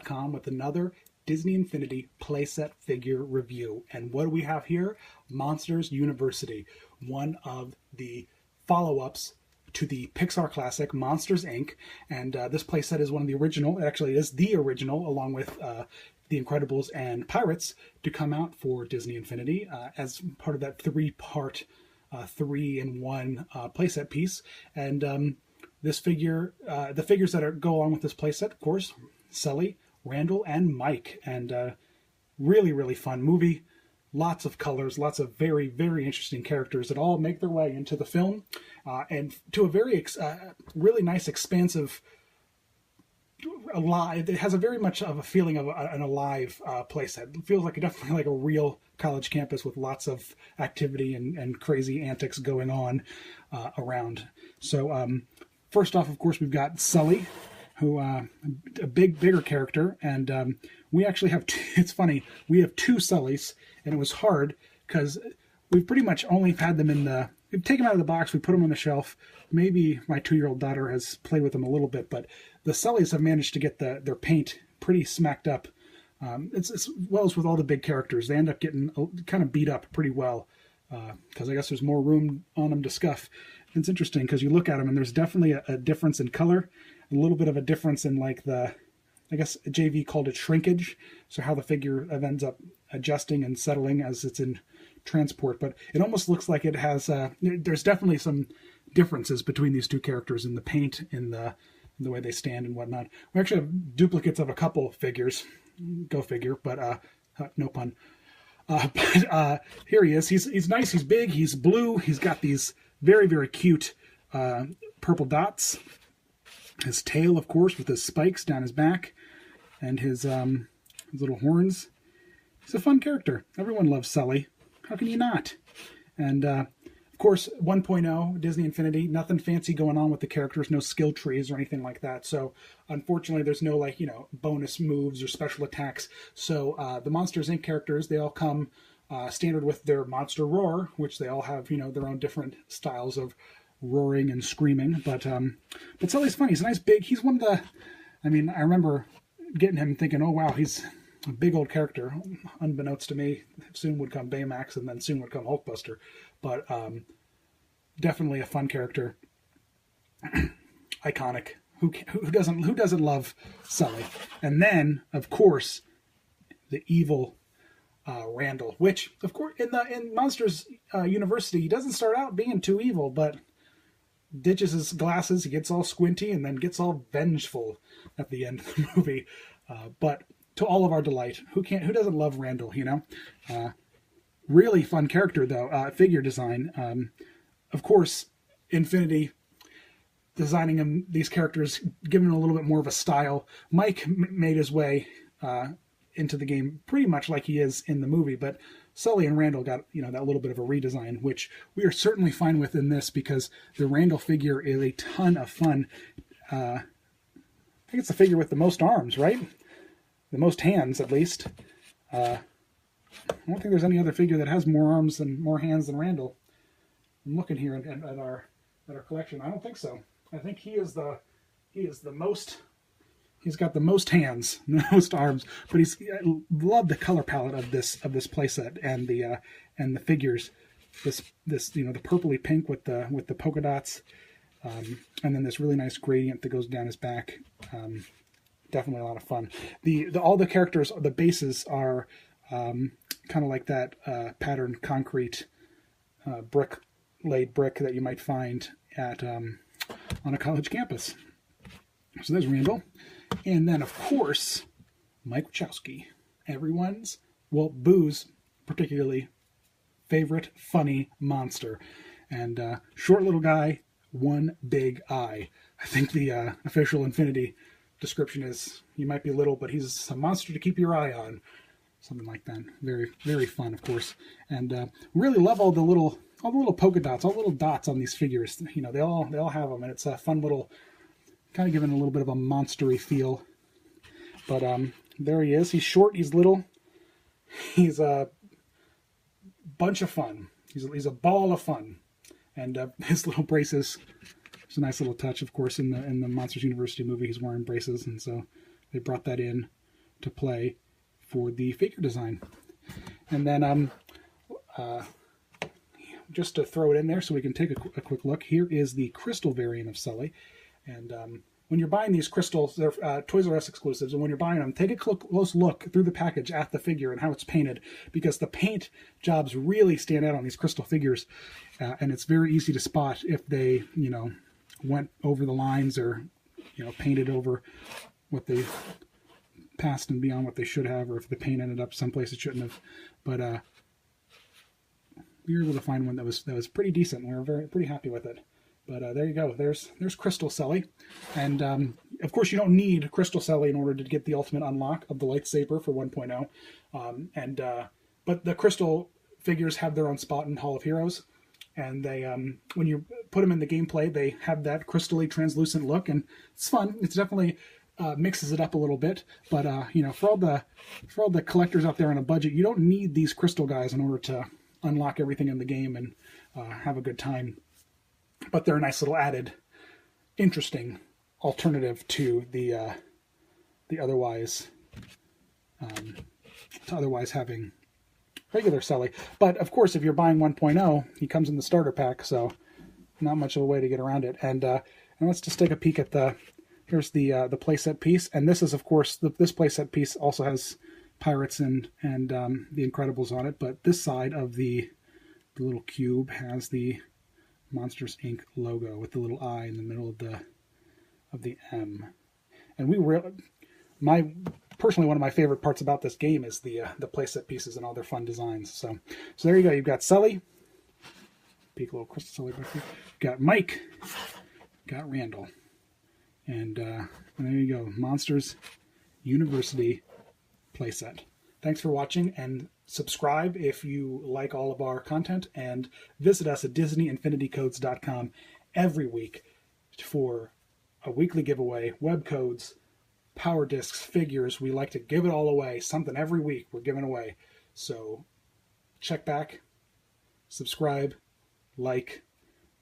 com with another Disney Infinity playset figure review. And what do we have here? Monsters University, one of the follow-ups to the Pixar classic Monsters, Inc. And this playset is one of the original, it actually is the original, along with The Incredibles and Pirates, to come out for Disney Infinity as part of that three-part, three-in-one playset piece. And this figure, the figures that go along with this playset, of course, Sully, Randall, and Mike. And really, really fun movie. Lots of colors, lots of very, very interesting characters that all make their way into the film. And to a very, really nice, expansive, alive. It has a very much of a feeling of an alive playset. It feels like definitely like a real college campus with lots of activity and crazy antics going on around. So first off, of course, we've got Sully, who a bigger character, and we actually have it's funny, we have two Sullys, and it was hard because we've pretty much only had them we've taken them out of the box, we put them on the shelf. Maybe my 2-year-old daughter has played with them a little bit, but the Sullys have managed to get their paint pretty smacked up. It's as well as with all the big characters. They end up getting kind of beat up pretty well because I guess there's more room on them to scuff. It's interesting because you look at them and there's definitely a difference in color, a little bit of a difference in like I guess JV called it shrinkage, so how the figure ends up adjusting and settling as it's in transport. But it almost looks like it has, there's definitely some differences between these two characters in the paint, in the way they stand and whatnot. We actually have duplicates of a couple figures, go figure, but no pun. But here he is. He's nice, he's big, he's blue, he's got these very, very cute purple dots. His tail, of course, with his spikes down his back, and his little horns. He's a fun character. Everyone loves Sully. How can you not? And, of course, 1.0, Disney Infinity, nothing fancy going on with the characters, no skill trees or anything like that. So, unfortunately, there's no, bonus moves or special attacks. So, the Monsters, Inc. characters, they all come standard with their monster roar, which they all have, their own different styles of roaring and screaming, but Sully's funny. He's a nice big, he's one of the, I remember getting him thinking, oh wow, he's a big old character. Unbeknownst to me, soon would come Baymax and then soon would come Hulkbuster, but definitely a fun character. Iconic. Who doesn't love Sully? And then, of course, the evil Randall, which, of course, in Monsters University, he doesn't start out being too evil, but ditches his glasses, he gets all squinty, and then gets all vengeful at the end of the movie. But to all of our delight, who doesn't love Randall, Really fun character, though, figure design. Of course, Infinity, designing these characters, giving them a little bit more of a style. Mike made his way into the game pretty much like he is in the movie, but Sully and Randall got, that little bit of a redesign, which we are certainly fine with in this because the Randall figure is a ton of fun. I think it's the figure with the most arms, right? The most hands, at least. I don't think there's any other figure that has more arms and more hands than Randall. I'm looking here at our collection. I don't think so. I think he is the most. He's got the most hands, the most arms, but I love the color palette of this playset and the figures. This the purpley pink with the polka dots, and then this really nice gradient that goes down his back. Definitely a lot of fun. All the characters, the bases are kind of like that patterned concrete laid brick that you might find at on a college campus. So there's Randall. And then, of course, Mike Wachowski, everyone's, Boo's particularly, favorite funny monster. And short little guy, one big eye. I think the official Infinity description is, he might be little, but he's a monster to keep your eye on. Something like that. Very, very fun, of course. And really love all the little polka dots, all the little dots on these figures. They all have them, and it's a fun little, kind of giving a little bit of a monstery feel. But there he is. He's short, he's little. He's a bunch of fun. He's a ball of fun. And his little braces, it's a nice little touch, of course, in the Monsters University movie. He's wearing braces, and so they brought that in to play for the figure design. And then just to throw it in there so we can take a quick look, here is the crystal variant of Sully. And when you're buying these crystals, they're Toys R Us exclusives, and when you're buying them, take a close look through the package at the figure and how it's painted, because the paint jobs really stand out on these crystal figures, and it's very easy to spot if they, went over the lines or, painted over what they passed and beyond what they should have, or if the paint ended up someplace it shouldn't have. But we were able to find one that was pretty decent, and we were pretty happy with it. But there you go. There's Crystal Sully. And, of course, you don't need Crystal Sully in order to get the ultimate unlock of the lightsaber for 1.0. But the Crystal figures have their own spot in Hall of Heroes. And they, when you put them in the gameplay, they have that crystally translucent look. And it's fun. It's definitely mixes it up a little bit. But, for all the collectors out there on a budget, you don't need these Crystal guys in order to unlock everything in the game and have a good time. But they're a nice little added, interesting alternative to the otherwise having regular Sully. But of course, if you're buying 1.0, he comes in the starter pack, so not much of a way to get around it. And let's just take a peek at here's the playset piece. And this is, of course, this playset piece also has Pirates and the Incredibles on it. But this side of the little cube has the Monsters Inc. logo with the little I in the middle of the M. And personally, one of my favorite parts about this game is the playset pieces and all their fun designs. So there you go. You've got Sully, peek a little Crystal Sully back here. You've got Mike, got Randall, and there you go. Monsters University playset. Thanks for watching, and subscribe if you like all of our content, and visit us at DisneyInfinityCodes.com every week for a weekly giveaway, web codes, power discs, figures. We like to give it all away. Something every week we're giving away. So check back, subscribe, like,